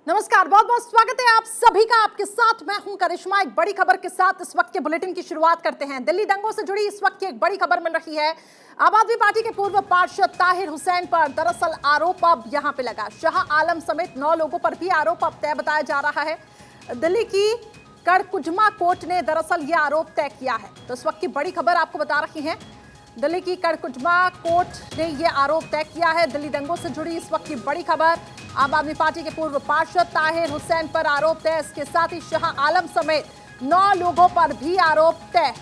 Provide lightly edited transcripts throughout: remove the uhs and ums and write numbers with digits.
नमस्कार, बहुत बहुत स्वागत है आप सभी का। आपके साथ मैं हूं करिश्मा। एक बड़ी खबर के साथ इस वक्त के बुलेटिन की शुरुआत करते हैं। दिल्ली दंगों से जुड़ी इस वक्त की एक बड़ी खबर मिल रही है। आम आदमी पार्टी के पूर्व पार्षद ताहिर हुसैन पर दरअसल आरोप अब यहां पे लगा। शाह आलम समेत 9 लोगों पर भी आरोप अब तय बताया जा रहा है। दिल्ली की कड़कुजमा कोर्ट ने दरअसल ये आरोप तय किया है। तो इस वक्त की बड़ी खबर आपको बता रही है। दिल्ली की कड़कुजमा कोर्ट ने ये आरोप तय किया है। दिल्ली दंगों से जुड़ी इस वक्त की बड़ी खबर। आम आदमी पार्टी के पूर्व पार्षद ताहिर हुसैन पर आरोप तय। इसके साथ ही शाह आलम समेत 9 लोगों पर भी आरोप तय।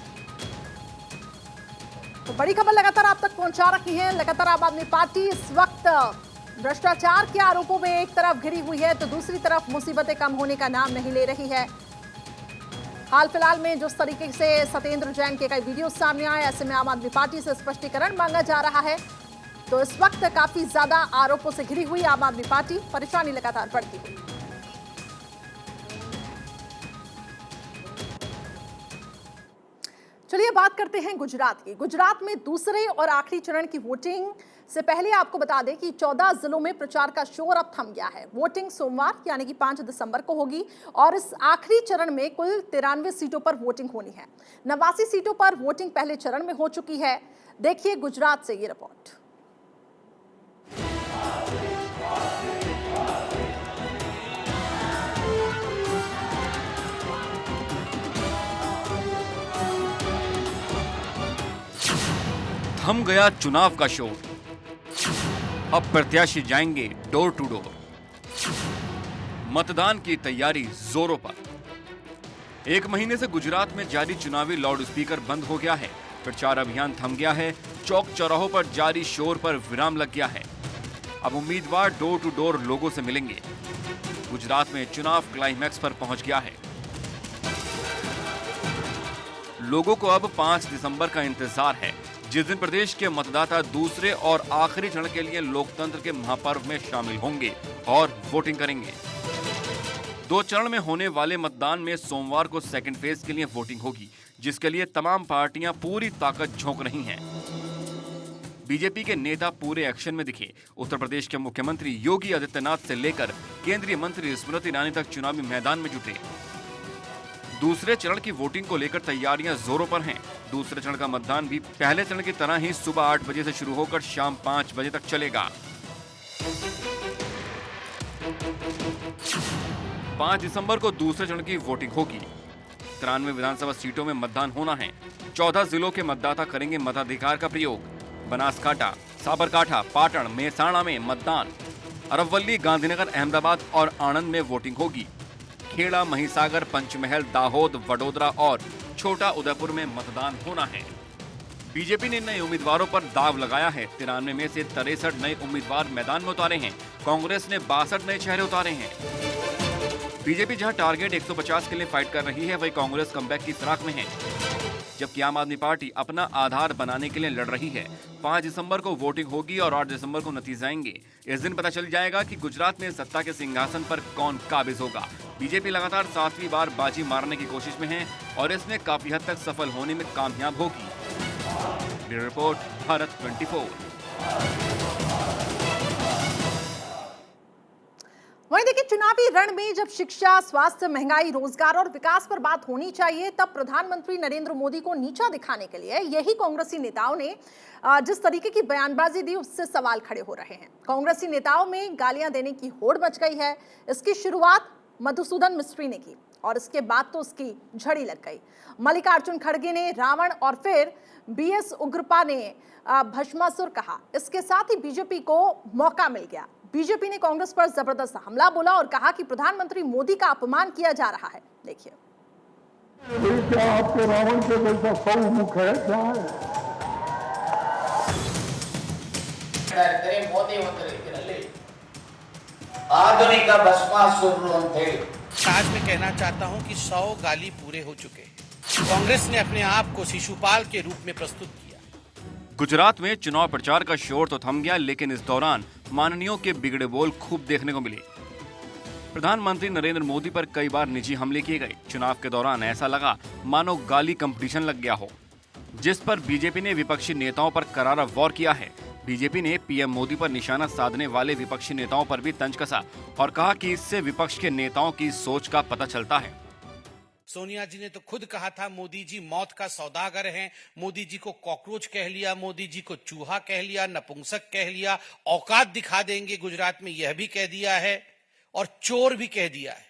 तो बड़ी खबर लगातार आप तक पहुंचा रही है। लगातार आम आदमी पार्टी इस वक्त भ्रष्टाचार के आरोपों में एक तरफ घिरी हुई है तो दूसरी तरफ मुसीबतें कम होने का नाम नहीं ले रही है। हाल फिलहाल में जिस तरीके से सत्येंद्र जैन के कई वीडियो सामने आए, ऐसे में आम आदमी पार्टी से स्पष्टीकरण मांगा जा रहा है। तो इस वक्त काफी ज्यादा आरोपों से घिरी हुई आम आदमी पार्टी, परेशानी लगातार बढ़ती हुई। चलिए बात करते हैं गुजरात की। गुजरात में दूसरे और आखिरी चरण की वोटिंग से पहले आपको बता दें कि 14 जिलों में प्रचार का शोर अब थम गया है। वोटिंग सोमवार यानी कि 5 दिसंबर को होगी और इस आखिरी चरण में कुल 93 सीटों पर वोटिंग होनी है। 89 सीटों पर वोटिंग पहले चरण में हो चुकी है। देखिए गुजरात से ये रिपोर्ट। थम गया चुनाव का शोर, अब प्रत्याशी जाएंगे डोर टू डोर। मतदान की तैयारी जोरों पर। 1 महीने से गुजरात में जारी चुनावी लाउडस्पीकर बंद हो गया है। प्रचार अभियान थम गया है। चौक चौराहों पर जारी शोर पर विराम लग गया है। अब उम्मीदवार डोर टू डोर लोगों से मिलेंगे। गुजरात में चुनाव क्लाइमैक्स पर पहुंच गया है। लोगों को अब 5 दिसंबर का इंतजार है, जिस दिन प्रदेश के मतदाता दूसरे और आखिरी चरण के लिए लोकतंत्र के महापर्व में शामिल होंगे और वोटिंग करेंगे। 2 चरण में होने वाले मतदान में सोमवार को सेकंड फेज के लिए वोटिंग होगी, जिसके लिए तमाम पार्टियां पूरी ताकत झोंक रही हैं। बीजेपी के नेता पूरे एक्शन में दिखे। उत्तर प्रदेश के मुख्यमंत्री योगी आदित्यनाथ से लेकर केंद्रीय मंत्री स्मृति ईरानी तक चुनावी मैदान में जुटे। दूसरे चरण की वोटिंग को लेकर तैयारियां जोरों पर हैं। दूसरे चरण का मतदान भी पहले चरण की तरह ही सुबह 8 बजे से शुरू होकर शाम 5 बजे तक चलेगा। 5 दिसंबर को दूसरे चरण की वोटिंग होगी। 93 विधानसभा सीटों में मतदान होना है। 14 जिलों के मतदाता करेंगे मताधिकार का प्रयोग। बनासकांठा, साबरकांठा, पाटन, मेहसाणा में मतदान। अरवली, गांधीनगर, अहमदाबाद और आणंद में वोटिंग होगी। खेड़ा, महिसागर, पंचमहल, दाहोद, वडोदरा और छोटा उदयपुर में मतदान होना है। बीजेपी ने नए उम्मीदवारों पर दाव लगाया है। 93 में से 63 नए उम्मीदवार मैदान में उतारे हैं। कांग्रेस ने 62 नए चेहरे उतारे हैं। बीजेपी जहां टारगेट 150 के लिए फाइट कर रही है, वहीं कांग्रेस कमबैक की फिराक में है, जबकि आम आदमी पार्टी अपना आधार बनाने के लिए लड़ रही है। 5 दिसंबर को वोटिंग होगी और 8 दिसंबर को नतीजे आएंगे। इस दिन पता चल जाएगा कि गुजरात में सत्ता के सिंहासन पर कौन काबिज होगा। बीजेपी लगातार 7वीं बार बाजी मारने की कोशिश में है और इसमें काफी हद तक सफल होने में कामयाब होगी। Bureau report, Bharat 24। वहीं देखिए, चुनावी रण में जब शिक्षा, स्वास्थ्य, महंगाई, रोजगार और विकास पर बात होनी चाहिए, तब प्रधानमंत्री नरेंद्र मोदी को नीचा दिखाने के लिए यही कांग्रेसी नेताओं ने जिस तरीके की बयानबाजी दी, उससे सवाल खड़े हो रहे हैं। कांग्रेसी नेताओं में गालियां देने की होड़ मच गई है। इसकी शुरुआत मधुसूदन मिस्त्री ने की और इसके बाद तो उसकी झड़ी लग गई। मल्लिकार्जुन खड़गे ने रावण और फिर BS उग्रपा ने भस्मासुर कहा। इसके साथ ही बीजेपी को मौका मिल गया। बीजेपी ने कांग्रेस पर जबरदस्त हमला बोला और कहा कि प्रधानमंत्री मोदी का अपमान किया जा रहा है। देखिए, क्या आपको रावण के जैसा सौ मुख है? क्या है? ಮೋದಿ ಒಂದು ರೀತಿಯಲ್ಲಿ ಆಧುನಿಕ ಭಸ್ಮಾಸುರರು ಅಂತ ಹೇಳಿ आज मैं कहना चाहता हूं कि 100 गाली पूरे हो चुके हैं। कांग्रेस ने अपने आप को शिशुपाल के रूप में प्रस्तुत किया। गुजरात में चुनाव प्रचार का शोर तो थम गया, लेकिन इस दौरान माननीयों के बिगड़े बोल खूब देखने को मिले। प्रधानमंत्री नरेंद्र मोदी पर कई बार निजी हमले किए गए। चुनाव के दौरान ऐसा लगा मानो गाली कंपटीशन लग गया हो, जिस पर बीजेपी ने विपक्षी नेताओं पर करारा वार किया है। बीजेपी ने पीएम मोदी पर निशाना साधने वाले विपक्षी नेताओं पर भी तंज कसा और कहा कि इससे विपक्ष के नेताओं की सोच का पता चलता है। सोनिया जी ने तो खुद कहा था मोदी जी मौत का सौदागर हैं, मोदी जी को कॉकरोच कह लिया, मोदी जी को चूहा कह लिया, नपुंसक कह लिया, औकात दिखा देंगे गुजरात में यह भी कह दिया है और चोर भी कह दिया है।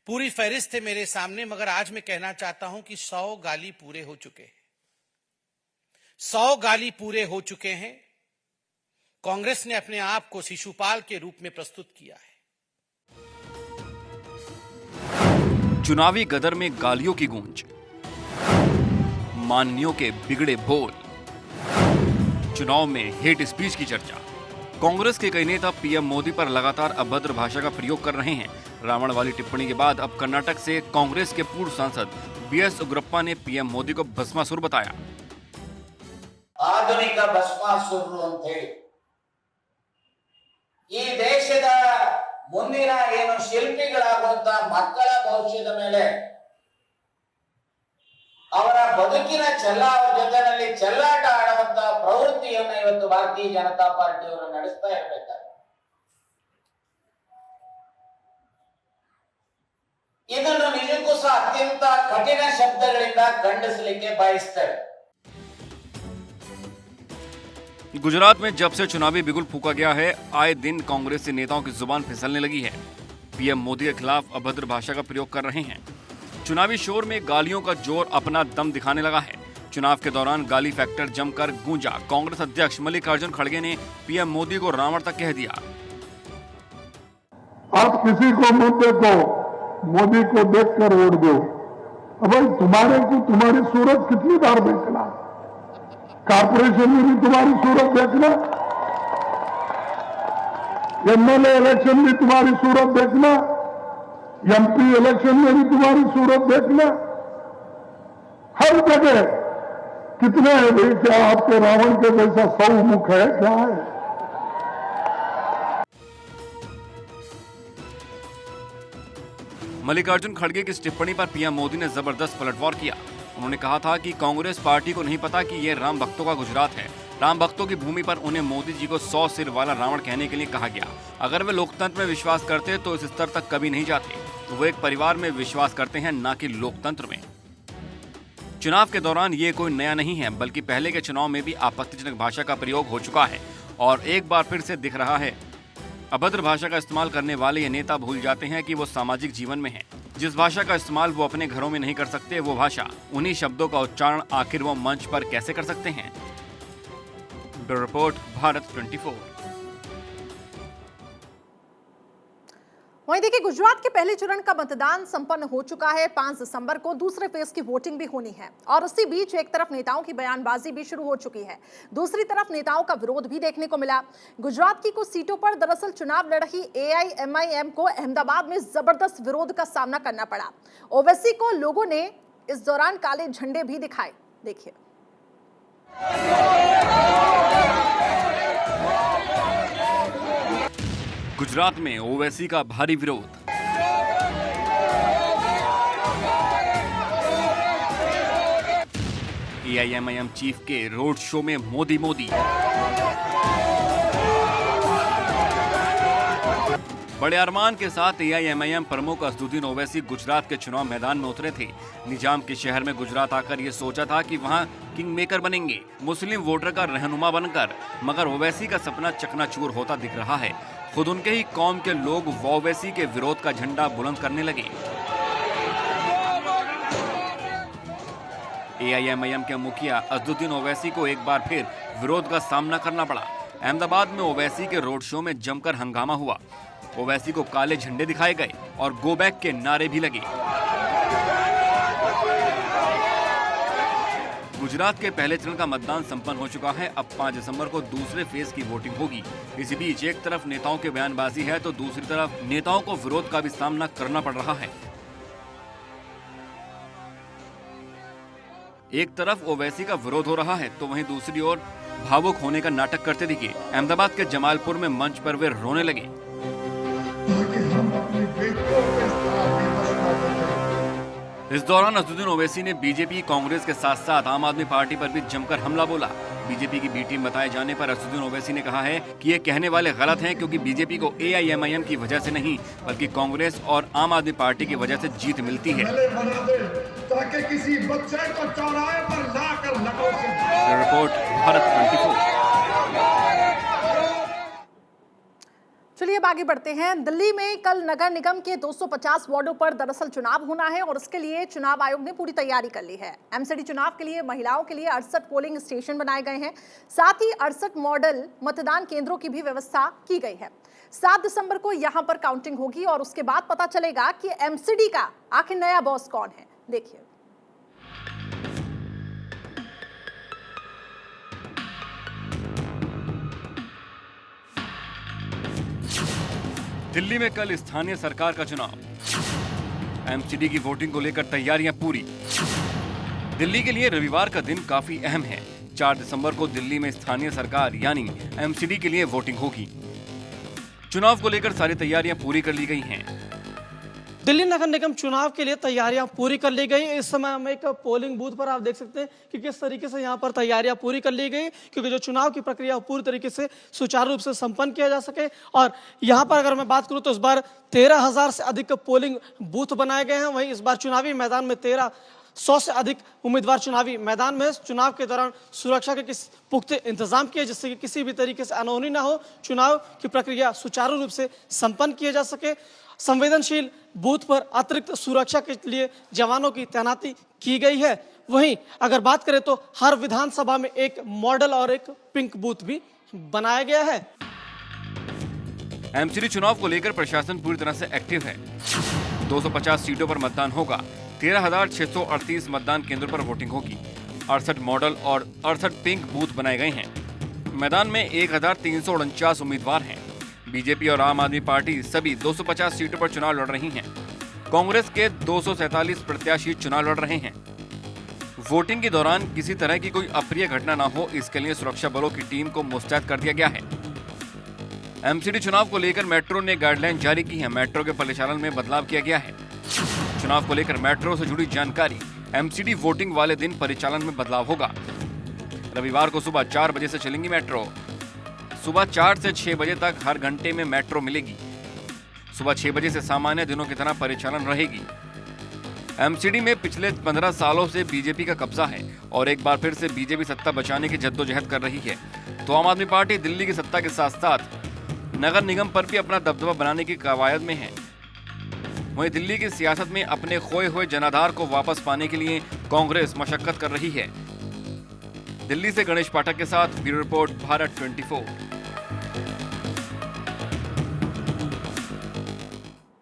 पूरी फहरिस्त है मेरे सामने, मगर आज मैं कहना चाहता हूं कि 100 गाली पूरे हो चुके हैं। 100 गाली पूरे हो चुके हैं। कांग्रेस ने अपने आप को शिशुपाल के रूप में प्रस्तुत किया है। चुनावी गदर में गालियों की गूंज, माननीयों के बिगड़े बोल, चुनाव में हेट स्पीच की चर्चा। कांग्रेस के कई नेता पीएम मोदी पर लगातार अभद्र भाषा का प्रयोग कर रहे हैं। रावण वाली टिप्पणी के बाद अब कर्नाटक से कांग्रेस के पूर्व सांसद बीएस उग्रप्पा ने पीएम मोदी को भस्मासुर बताया। ಆಧುನಿಕ ಭಸ್ಮಾಸುರರು ಅಂತ ಹೇಳಿ ಈ ದೇಶದ ಮುಂದಿನ ಏನು ಶಿಲ್ಪಿಗಳಾಗುವಂತ ಮಕ್ಕಳ ಭವಿಷ್ಯದ ಮೇಲೆ ಅವರ ಬದುಕಿನ ಜೊತೆನಲ್ಲಿ ಚೆಲ್ಲಾಟ ಆಡುವಂತ ಪ್ರವೃತ್ತಿಯನ್ನು ಇವತ್ತು ಭಾರತೀಯ ಜನತಾ ಪಾರ್ಟಿಯವರು ನಡೆಸ್ತಾ ಇರಬೇಕಾದ್ರೆ ಇದನ್ನು ನಿಜಕ್ಕೂ ಸಹ ಅತ್ಯಂತ ಕಠಿಣ ಶಬ್ದಗಳಿಂದ ಖಂಡಿಸಲಿಕ್ಕೆ ಬಯಸ್ತೇವೆ। गुजरात में जब से चुनावी बिगुल फूका गया है, आए दिन कांग्रेसी नेताओं की जुबान फिसलने लगी है। पीएम मोदी के खिलाफ अभद्र भाषा का प्रयोग कर रहे हैं। चुनावी शोर में गालियों का जोर अपना दम दिखाने लगा है। चुनाव के दौरान गाली फैक्टर जमकर गूंजा। कांग्रेस अध्यक्ष मल्लिकार्जुन खड़गे ने पीएम मोदी को रावण तक कह दिया। आप किसी को मुद्दे को मोदी को देखकर वोट दो। अब भाई तुम्हारे को तुम्हारी सूरत कितनी बार देखना, कारपोरेशन में भी तुम्हारी सूरत देखना, एमएलए इलेक्शन में तुम्हारी सूरत देखना, एमपी इलेक्शन में भी तुम्हारी सूरत देखना। हर जगह कितने हैं भाई? क्या आपके रावण के जैसा 100 मुख है? क्या है? मल्लिकार्जुन खड़गे की इस टिप्पणी पर पीएम मोदी ने जबरदस्त पलटवार किया। उन्होंने कहा था कि कांग्रेस पार्टी को नहीं पता कि ये राम भक्तों का गुजरात है। राम भक्तों की भूमि पर उन्हें मोदी जी को 100 सिर वाला रावण कहने के लिए कहा गया। अगर वे लोकतंत्र में विश्वास करते तो इस स्तर तक कभी नहीं जाते। वो एक परिवार में विश्वास करते हैं, ना कि लोकतंत्र में। चुनाव के दौरान ये कोई नया नहीं है, बल्कि पहले के चुनाव में भी आपत्तिजनक भाषा का प्रयोग हो चुका है और एक बार फिर से दिख रहा है। अभद्र भाषा का इस्तेमाल करने वाले ये नेता भूल जाते हैं कि वो सामाजिक जीवन में हैं। जिस भाषा का इस्तेमाल वो अपने घरों में नहीं कर सकते, वो भाषा, उन्हीं शब्दों का उच्चारण आखिर वो मंच पर कैसे कर सकते हैं? Bureau report, Bharat 24। वहीं देखिए, गुजरात के पहले चरण का मतदान संपन्न हो चुका है। 5 दिसंबर को दूसरे फेज की वोटिंग भी होनी है और इसी बीच एक तरफ नेताओं की बयानबाजी भी शुरू हो चुकी है, दूसरी तरफ नेताओं का विरोध भी देखने को मिला। गुजरात की कुछ सीटों पर दरअसल चुनाव लड़ रही AIMIM को अहमदाबाद में जबरदस्त विरोध का सामना करना पड़ा। ओवैसी को लोगों ने इस दौरान काले झंडे भी दिखाए। देखिए, गुजरात में ओवैसी का भारी विरोध। AIMIM चीफ के रोड शो में मोदी मोदी। बड़े अरमान के साथ AIMIM प्रमुख असदुद्दीन ओवैसी गुजरात के चुनाव मैदान में उतरे थे। निजाम के शहर में गुजरात आकर ये सोचा था कि वहां किंग मेकर बनेंगे, मुस्लिम वोटर का रहनुमा बनकर, मगर ओवैसी का सपना चकनाचूर होता दिख रहा है। खुद उनके ही कौम के लोग ओवैसी के विरोध का झंडा बुलंद करने लगे। AIMIM के मुखिया असदुद्दीन ओवैसी को एक बार फिर विरोध का सामना करना पड़ा। अहमदाबाद में ओवैसी के रोड शो में जमकर हंगामा हुआ। ओवैसी को काले झंडे दिखाए गए और गो बैक के नारे भी लगे। गुजरात के पहले चरण का मतदान संपन्न हो चुका है। अब 5 दिसंबर को दूसरे फेज की वोटिंग होगी। इसी बीच एक तरफ नेताओं की बयानबाजी है तो दूसरी तरफ नेताओं को विरोध का भी सामना करना पड़ रहा है। एक तरफ ओवैसी का विरोध हो रहा है तो वहीं दूसरी ओर भावुक होने का नाटक करते दिखे। अहमदाबाद के जमालपुर में मंच पर वे रोने लगे। इस दौरान असदुद्दीन ओवैसी ने बीजेपी, कांग्रेस के साथ साथ आम आदमी पार्टी पर भी जमकर हमला बोला। बीजेपी की बी टीम बताए जाने पर असदुद्दीन ओवैसी ने कहा है कि ये कहने वाले गलत हैं, क्योंकि बीजेपी को AIMIM की वजह से नहीं बल्कि कांग्रेस और आम आदमी पार्टी की वजह से जीत मिलती है। ताकि किसी बच्चे को चौराहे पर लाकर रिपोर्ट भारत 24। चलिए अब आगे बढ़ते हैं। दिल्ली में कल नगर निगम के 250 वार्डों पर दरअसल चुनाव होना है और इसके लिए चुनाव आयोग ने पूरी तैयारी कर ली है। MCD चुनाव के लिए महिलाओं के लिए 68 पोलिंग स्टेशन बनाए गए हैं। साथ ही 68 मॉडल मतदान केंद्रों की भी व्यवस्था की गई है। 7 दिसंबर को यहां पर काउंटिंग होगी और उसके बाद पता चलेगा कि MCD का आखिर नया बॉस कौन है। देखिए। दिल्ली में कल स्थानीय सरकार का चुनाव। MCD की वोटिंग को लेकर तैयारियां पूरी। दिल्ली के लिए रविवार का दिन काफी अहम है। 4 दिसंबर को दिल्ली में स्थानीय सरकार यानी MCD के लिए वोटिंग होगी। चुनाव को लेकर सारी तैयारियां पूरी कर ली गई हैं। दिल्ली नगर निगम चुनाव के लिए तैयारियां पूरी कर ली गई। इस समय हम एक पोलिंग बूथ पर आप देख सकते हैं कि किस तरीके से यहां पर तैयारियां पूरी कर ली गई, क्योंकि जो चुनाव की प्रक्रिया पूरी तरीके से सुचारू रूप से संपन्न किया जा सके। और यहां पर अगर मैं बात करूं तो इस बार 13,000 से अधिक पोलिंग बूथ बनाए गए हैं। वहीं इस बार चुनावी मैदान में 1,300 से अधिक उम्मीदवार चुनावी मैदान में। चुनाव के दौरान सुरक्षा के पुख्ते इंतजाम किए जिससे कि किसी भी तरीके से अनहोनी ना हो, चुनाव की प्रक्रिया सुचारू रूप से संपन्न किया जा सके। संवेदनशील बूथ पर अतिरिक्त सुरक्षा के लिए जवानों की तैनाती की गई है। वहीं अगर बात करें तो हर विधानसभा में एक मॉडल और एक पिंक बूथ भी बनाया गया है। MCD चुनाव को लेकर प्रशासन पूरी तरह से एक्टिव है। 250 सीटों पर मतदान होगा। 13,638 मतदान केंद्रों पर वोटिंग होगी। 68 मॉडल और 68 पिंक बूथ बनाए गए हैं। मैदान में 1,349 उम्मीदवार हैं। बीजेपी और आम आदमी पार्टी सभी 250 सीटों पर चुनाव लड़ रही हैं। कांग्रेस के 247 प्रत्याशी चुनाव लड़ रहे हैं। वोटिंग के दौरान किसी तरह की कोई अप्रिय घटना न हो, इसके लिए सुरक्षा बलों की टीम को मुस्तैद कर दिया गया है। MCD चुनाव को लेकर मेट्रो ने गाइडलाइन जारी की है। मेट्रो के परिचालन में बदलाव किया गया है। चुनाव को लेकर मेट्रो से जुड़ी जानकारी। MCD वोटिंग वाले दिन परिचालन में बदलाव होगा। रविवार को सुबह 4 बजे से चलेंगी मेट्रो। सुबह 4 से 6 बजे तक हर घंटे में मेट्रो मिलेगी। सुबह 6 बजे से सामान्य दिनों की तरह परिचालन रहेगी। MCD में पिछले 15 सालों से बीजेपी का कब्जा है और एक बार फिर से बीजेपी सत्ता बचाने की जद्दोजहद कर रही है। तो आम आदमी पार्टी दिल्ली की सत्ता के साथ साथ नगर निगम पर भी अपना दबदबा बनाने की कवायद में है। वहीं दिल्ली की सियासत में अपने खोए हुए जनाधार को वापस पाने के लिए कांग्रेस मशक्कत कर रही है। दिल्ली से गणेश पाठक के साथ ब्यूरो रिपोर्ट भारत 24।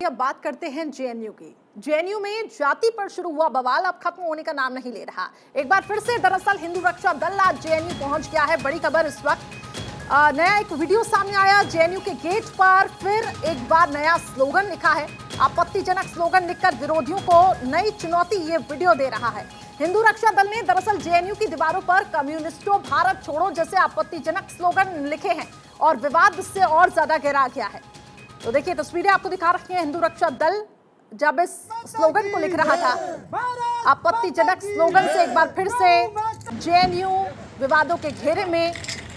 अब बात करते हैं JNU की। JNU में जाति पर शुरू हुआ बवाल अब खत्म होने का नाम नहीं ले रहा। एक बार फिर से दरअसल हिंदू रक्षा दल आज JNU पहुंच गया है। बड़ी खबर इस वक्त नया एक वीडियो सामने आया। JNU के गेट पर फिर एक बार नया स्लोगन लिखा है। आपत्तिजनक स्लोगन लिखकर विरोधियों को नई चुनौती ये वीडियो दे रहा है। हिंदू रक्षा दल ने दरअसल JNU की दीवारों पर कम्युनिस्टों भारत छोड़ो जैसे आपत्तिजनक स्लोगन लिखे हैं और विवाद इससे और ज्यादा गहरा गया है। तो देखिए तस्वीरें आपको दिखा रखी हैं। हिंदू रक्षा दल जब इस स्लोगन को लिख रहा था, आपत्तिजनक स्लोगन से एक बार फिर से JNU विवादों के घेरे में।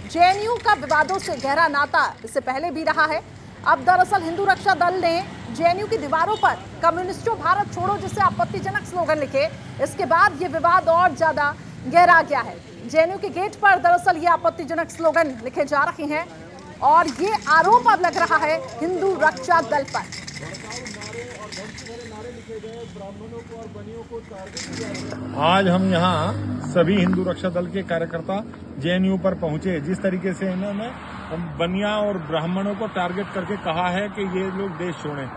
JNU का विवादों से गहरा नाता इससे पहले भी रहा है। अब दरअसल हिंदू रक्षा दल ने JNU की दीवारों पर कम्युनिस्टों भारत छोड़ो जैसे आपत्तिजनक स्लोगन लिखे। इसके बाद ये विवाद और ज्यादा गहरा गया है। JNU के गेट पर दरअसल ये आपत्तिजनक स्लोगन लिखे जा रहे हैं और ये आरोप अब लग रहा है हिंदू रक्षा दल पर। आज हम यहाँ सभी हिंदू रक्षा दल के कार्यकर्ता JNU पर पहुंचे। जिस तरीके से इन्होंने बनिया और ब्राह्मणों को टारगेट करके कहा है कि ये लोग देश छोड़ें।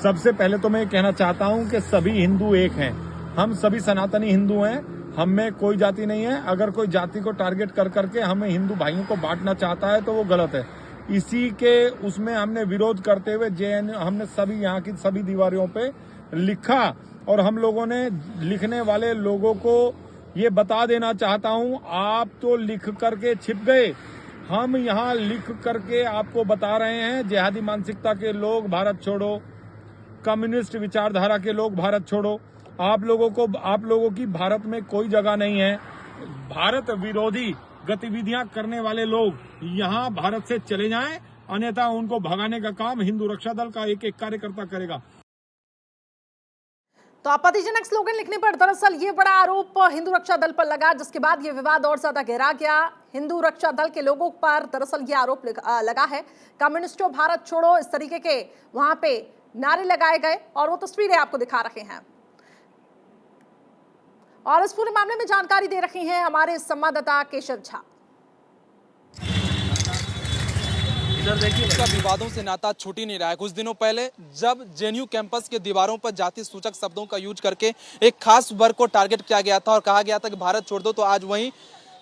सबसे पहले तो मैं ये कहना चाहता हूँ कि सभी हिंदू एक हैं। हम सभी सनातनी हिंदू हैं। हम में कोई जाति नहीं है। अगर कोई जाति को टारगेट कर करके हमें हिंदू भाइयों को बांटना चाहता है तो वो गलत है। इसी के उसमें हमने विरोध करते हुए JNU हमने सभी यहाँ की सभी दीवारों पे लिखा और हम लोगों ने लिखने वाले लोगों को ये बता देना चाहता हूँ, आप तो लिख करके छिप गए। हम यहाँ लिख करके आपको बता रहे हैं, जिहादी मानसिकता के लोग भारत छोड़ो, कम्युनिस्ट विचारधारा के लोग भारत छोड़ो। आप लोगों की भारत में कोई जगह नहीं है। भारत विरोधी गतिविधियां करने वाले लोग यहाँ भारत से चले जाएं, अन्यथा उनको भगाने का काम हिंदू रक्षा दल का एक एक कार्यकर्ता करेगा। तो आपत्तिजनक स्लोगन लिखने पर दरअसल ये बड़ा आरोप हिंदू रक्षा दल पर लगा, जिसके बाद ये विवाद और ज्यादा गहरा गया। हिंदू रक्षा दल के लोगों पर दरअसल ये आरोप लगा है, कम्युनिस्टों भारत छोड़ो, इस तरीके के वहां पे नारे लगाए गए और वो तस्वीरें आपको दिखा रहे हैं। और इस पूरे मामले में जानकारी दे रही हैं हमारे संवाददाता केशव झा। इसका विवादों से नाता छूट ही नहीं रहा है। कुछ दिनों पहले जब जेएनयू कैंपस के दीवारों पर जाति सूचक शब्दों का यूज करके एक खास वर्ग को टारगेट किया गया था और कहा गया था कि भारत छोड़ दो, तो आज वहीं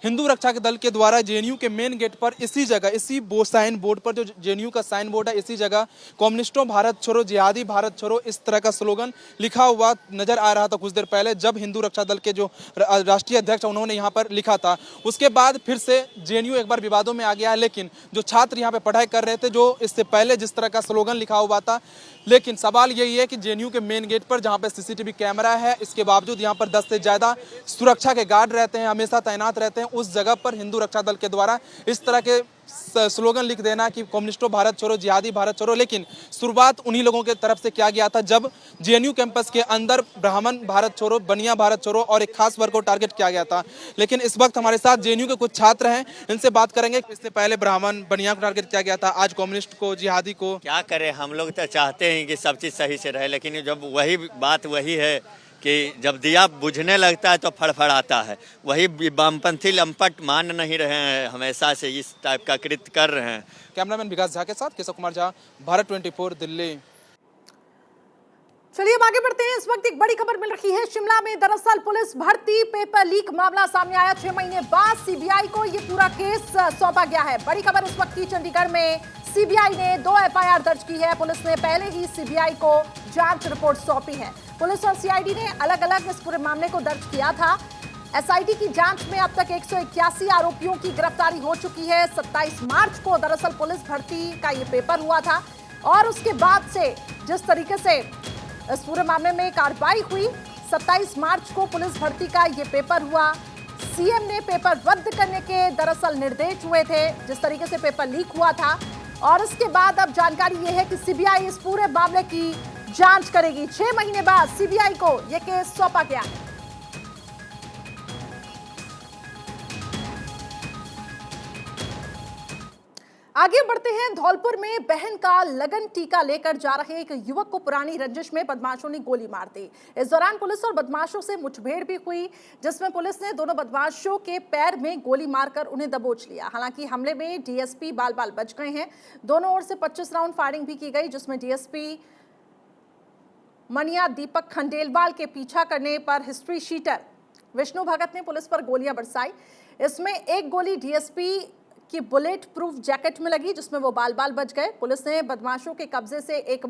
हिंदू रक्षा के दल के द्वारा जेएनयू के मेन गेट पर इसी जगह, इसी साइन बोर्ड पर, जो जेएनयू का साइन बोर्ड है, इसी जगह कम्युनिस्टों भारत छोड़ो, जिहादी भारत छोड़ो, इस तरह का स्लोगन लिखा हुआ नजर आ रहा था कुछ देर पहले, जब हिंदू रक्षा दल के जो राष्ट्रीय अध्यक्ष उन्होंने यहाँ पर लिखा था। उसके बाद फिर से जेएनयू एक बार विवादों में आ गया है, लेकिन जो छात्र यहाँ पे पढ़ाई कर रहे थे, जो इससे पहले जिस तरह का स्लोगन लिखा हुआ था, लेकिन सवाल यही है कि जेएनयू के मेन गेट पर जहाँ पे सीसीटीवी कैमरा है, इसके बावजूद यहाँ पर 10 से ज्यादा सुरक्षा के गार्ड रहते हैं, हमेशा तैनात रहते हैं, उस जगह पर हिंदू रक्षा दल के द्वारा इस तरह के स्लोगन लिख देना कि कम्युनिस्टों भारत छोड़ो, जिहादी भारत छोड़ो। लेकिन शुरुआत उन्हीं लोगों के तरफ से किया गया था जब जेएनयू कैंपस के अंदर ब्राह्मण भारत छोड़ो, बनिया भारत छोड़ो और एक खास वर्ग को टारगेट किया गया था। लेकिन इस वक्त हमारे साथ जेएनयू के कुछ छात्र हैं, इनसे बात करेंगे। इससे पहले ब्राह्मण बनिया को टारगेट किया गया था, आज कम्युनिस्ट को, जिहादी को। क्या करें, हम लोग तो चाहते हैं कि सब चीज़ सही से रहे, लेकिन जब वही बात वही है कि जब दिया बुझने लगता है तो फड़फड़ाता है। वही वामपंथी लंपट मान नहीं रहे हैं, हमेशा से इस टाइप का कृत्य कर रहे हैं। कैमरामैन विकास झा के साथ केशव कुमार झा, भारत 24 दिल्ली। चलिए अब आगे बढ़ते हैं। इस वक्त एक बड़ी खबर मिल रही है शिमला में। दरअसल पुलिस भर्ती पेपर लीक मामला सामने आया। 6 महीने बाद सीबीआई को ये पूरा केस सौंपा गया है। बड़ी खबर इस वक्त की, चंडीगढ़ में सीबीआई ने 2 एफआईआर दर्ज की है। पुलिस ने पहले ही सीबीआई को जांच रिपोर्ट सौंपी है। पुलिस और सीआईडी ने अलग अलग इस पूरे मामले को दर्ज किया था। एसआईटी की जांच में अब तक 181 आरोपियों की गिरफ्तारी हो चुकी है। 27 मार्च को दरअसल पुलिस भर्ती का ये पेपर हुआ था और उसके बाद से जिस तरीके से इस पूरे मामले में कार्रवाई हुई, 27 मार्च को पुलिस भर्ती का ये पेपर हुआ। सीएम ने पेपर रद्द करने के दरअसल निर्देश हुए थे, जिस तरीके से पेपर लीक हुआ था। और इसके बाद अब जानकारी ये है कि सीबीआई इस पूरे मामले की जांच करेगी। 6 महीने बाद सीबीआई को यह केस सौंपा गया है। आगे बढ़ते हैं। धौलपुर में बहन का लगन टीका लेकर जा रहे एक युवक को पुरानी रंजिश में बदमाशों ने गोली मार दी। इस दौरान पुलिस और बदमाशों से मुठभेड़ भी हुई, जिसमें पुलिस ने दोनों बदमाशों के पैर में गोली मारकर उन्हें दबोच लिया। हालांकि हमले में डीएसपी बाल बाल बच गए हैं। दोनों ओर से 25 राउंड फायरिंग भी की गई, जिसमें डीएसपी मनिया दीपक खंडेलवाल के पीछा करने पर हिस्ट्री शीटर विष्णु भगत ने पुलिस पर गोलियां बरसाई। इसमें एक गोली डीएसपी की बुलेट प्रूफ जैकेट में लगी, जिसमें वो बाल बाल बच गए। पुलिस ने बदमाशों के कब्जे से एक